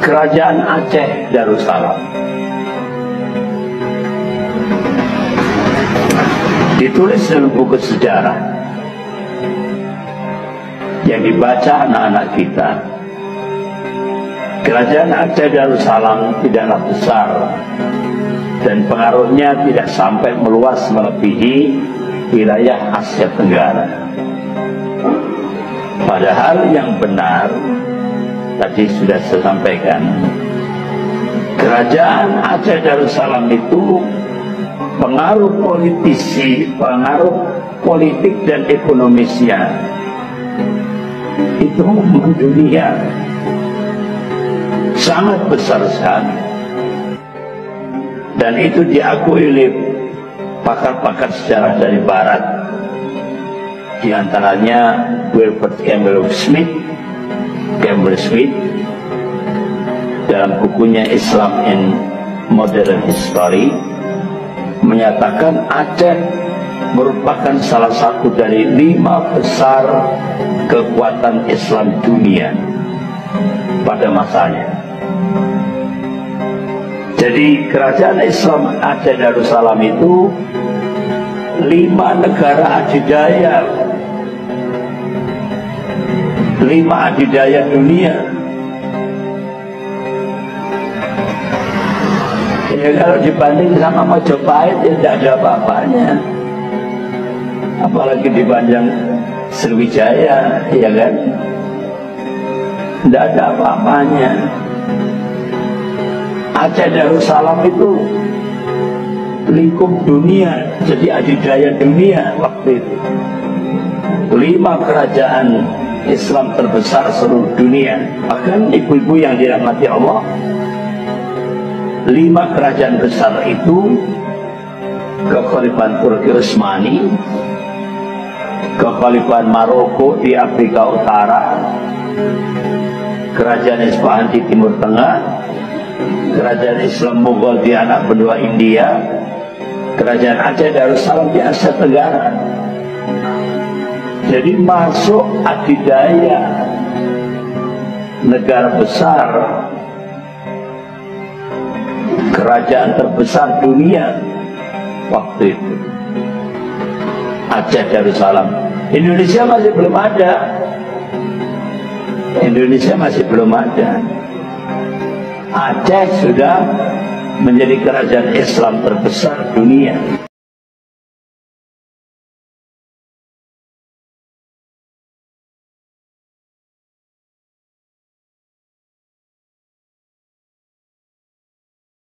Kerajaan Aceh Darussalam. Ditulis dalam buku sejarah yang dibaca anak-anak kita. Kerajaan Aceh Darussalam tidaklah besar dan pengaruhnya tidak sampai meluas melebihi wilayah Asia Tenggara. Padahal yang benar tadi sudah saya sampaikan, kerajaan Aceh Darussalam itu pengaruh politik dan ekonomisnya itu mendunia, sangat besar sekali, dan itu diakui oleh pakar-pakar sejarah dari Barat, di antaranya Wilbert Campbell Smith dalam bukunya Islam in Modern History menyatakan Aceh merupakan salah satu dari 5 besar kekuatan Islam dunia pada masanya. Jadi kerajaan Islam Aceh Darussalam itu 5 negara adidaya, 5 adidaya dunia. Ya kalau dibanding sama Majapahit ya tidak ada apa-apanya, apalagi dibanding Sriwijaya, ya kan, tidak ada apa-apanya. Aceh Darussalam itu lingkup dunia, jadi adidaya dunia waktu itu. 5 kerajaan Islam terbesar seluruh dunia. Bahkan ibu-ibu yang dirahmati Allah, 5 kerajaan besar itu: Kekhalifahan Turki Utsmani, Kekhalifahan Maroko di Afrika Utara, Kerajaan Isfahan di Timur Tengah, Kerajaan Islam Mughal di anak benua India, Kerajaan Aceh Darussalam di Asia Tenggara. Jadi masuk adidaya negara besar, kerajaan terbesar dunia waktu itu, Aceh Darussalam. Indonesia masih belum ada. Indonesia masih belum ada. Aceh sudah menjadi kerajaan Islam terbesar dunia.